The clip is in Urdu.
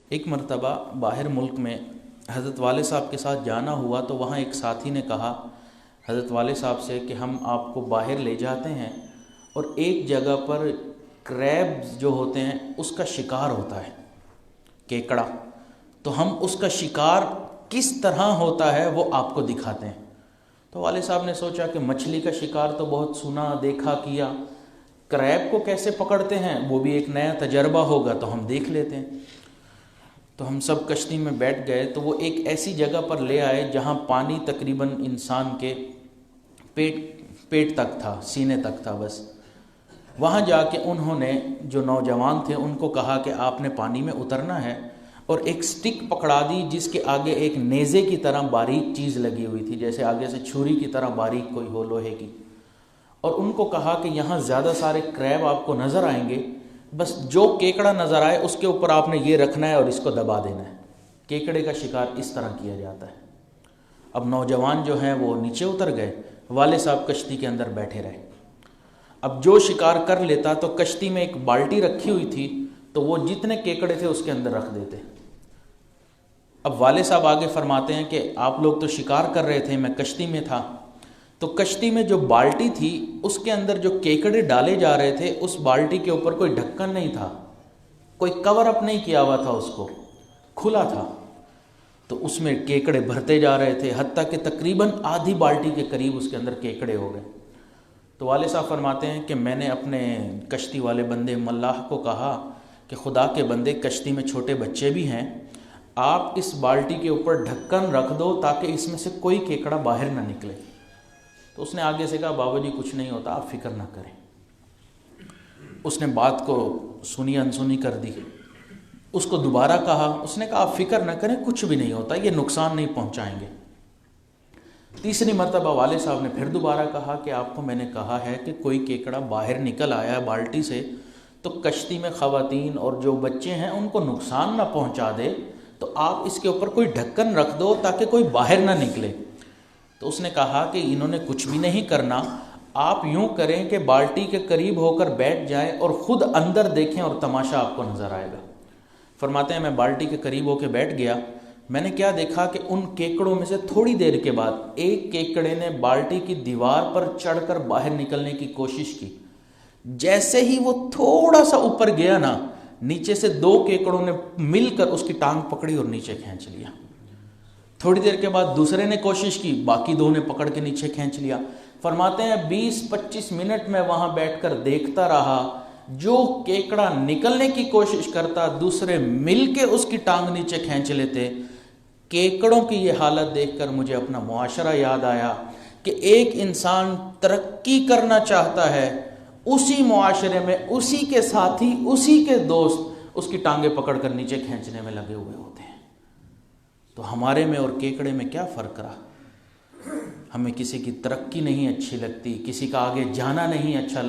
ایک مرتبہ باہر ملک میں حضرت والد صاحب کے ساتھ جانا ہوا تو وہاں ایک ساتھی نے کہا حضرت والد صاحب سے کہ ہم آپ کو باہر لے جاتے ہیں اور ایک جگہ پر کریبز جو ہوتے ہیں اس کا شکار ہوتا ہے، کیکڑا، تو ہم اس کا شکار کس طرح ہوتا ہے وہ آپ کو دکھاتے ہیں۔ تو والد صاحب نے سوچا کہ مچھلی کا شکار تو بہت سنا دیکھا کیا، کریب کو کیسے پکڑتے ہیں وہ بھی ایک نیا تجربہ ہوگا، تو ہم دیکھ لیتے ہیں۔ تو ہم سب کشتی میں بیٹھ گئے تو وہ ایک ایسی جگہ پر لے آئے جہاں پانی تقریباً انسان کے پیٹ تک تھا، سینے تک تھا بس۔ وہاں جا کے انہوں نے جو نوجوان تھے ان کو کہا کہ آپ نے پانی میں اترنا ہے، اور ایک سٹک پکڑا دی جس کے آگے ایک نیزے کی طرح باریک چیز لگی ہوئی تھی، جیسے آگے سے چھری کی طرح باریک کوئی ہو لوہے کی، اور ان کو کہا کہ یہاں زیادہ سارے کریب آپ کو نظر آئیں گے، بس جو کیکڑا نظر آئے اس کے اوپر آپ نے یہ رکھنا ہے اور اس کو دبا دینا ہے۔ کیکڑے کا شکار اس طرح کیا جاتا ہے۔ اب نوجوان جو ہیں وہ نیچے اتر گئے، والد صاحب کشتی کے اندر بیٹھے رہے۔ اب جو شکار کر لیتا تو کشتی میں ایک بالٹی رکھی ہوئی تھی تو وہ جتنے کیکڑے تھے اس کے اندر رکھ دیتے۔ اب والد صاحب آگے فرماتے ہیں کہ آپ لوگ تو شکار کر رہے تھے، میں کشتی میں تھا، تو کشتی میں جو بالٹی تھی اس کے اندر جو کیکڑے ڈالے جا رہے تھے اس بالٹی کے اوپر کوئی ڈھکن نہیں تھا، کوئی کور اپ نہیں کیا ہوا تھا، اس کو کھلا تھا، تو اس میں کیکڑے بھرتے جا رہے تھے حتیٰ کہ تقریباً آدھی بالٹی کے قریب اس کے اندر کیکڑے ہو گئے۔ تو والد صاحب فرماتے ہیں کہ میں نے اپنے کشتی والے بندے ملاح کو کہا کہ خدا کے بندے، کشتی میں چھوٹے بچے بھی ہیں، آپ اس بالٹی کے اوپر ڈھکن رکھ دو تاکہ اس میں سے کوئی کیکڑا باہر نہ نکلے۔ تو اس نے آگے سے کہا بابا جی کچھ نہیں ہوتا، آپ فکر نہ کریں۔ اس نے بات کو سنی انسنی کر دی، اس کو دوبارہ کہا، اس نے کہا آپ فکر نہ کریں، کچھ بھی نہیں ہوتا، یہ نقصان نہیں پہنچائیں گے۔ تیسری مرتبہ والد صاحب نے پھر دوبارہ کہا کہ آپ کو میں نے کہا ہے کہ کوئی کیکڑا باہر نکل آیا ہے بالٹی سے تو کشتی میں خواتین اور جو بچے ہیں ان کو نقصان نہ پہنچا دے، تو آپ اس کے اوپر کوئی ڈھکن رکھ دو تاکہ کوئی باہر نہ نکلے۔ تو اس نے کہا کہ انہوں نے کچھ بھی نہیں کرنا، آپ یوں کریں کہ بالٹی کے قریب ہو کر بیٹھ جائیں اور خود اندر دیکھیں اور تماشا آپ کو نظر آئے گا۔ فرماتے ہیں میں بالٹی کے قریب ہو کے بیٹھ گیا، میں نے کیا دیکھا کہ ان کیکڑوں میں سے تھوڑی دیر کے بعد ایک کیکڑے نے بالٹی کی دیوار پر چڑھ کر باہر نکلنے کی کوشش کی۔ جیسے ہی وہ تھوڑا سا اوپر گیا نا، نیچے سے دو کیکڑوں نے مل کر اس کی ٹانگ پکڑی اور نیچے کھینچ لیا۔ تھوڑی دیر کے بعد دوسرے نے کوشش کی، باقی دو نے پکڑ کے نیچے کھینچ لیا۔ فرماتے ہیں 20-25 منٹ میں وہاں بیٹھ کر دیکھتا رہا، جو کیکڑا نکلنے کی کوشش کرتا دوسرے مل کے اس کی ٹانگ نیچے کھینچ لیتے۔ کیکڑوں کی یہ حالت دیکھ کر مجھے اپنا معاشرہ یاد آیا کہ ایک انسان ترقی کرنا چاہتا ہے، اسی معاشرے میں اسی کے ساتھی، اسی کے دوست اس کی ٹانگیں پکڑ کر نیچے کھینچنے میں لگے ہوئے ہوتے ہیں۔ تو ہمارے میں اور کیکڑے میں کیا فرق رہا؟ ہمیں کسی کی ترقی نہیں اچھی لگتی، کسی کا آگے جانا نہیں اچھا لگتا۔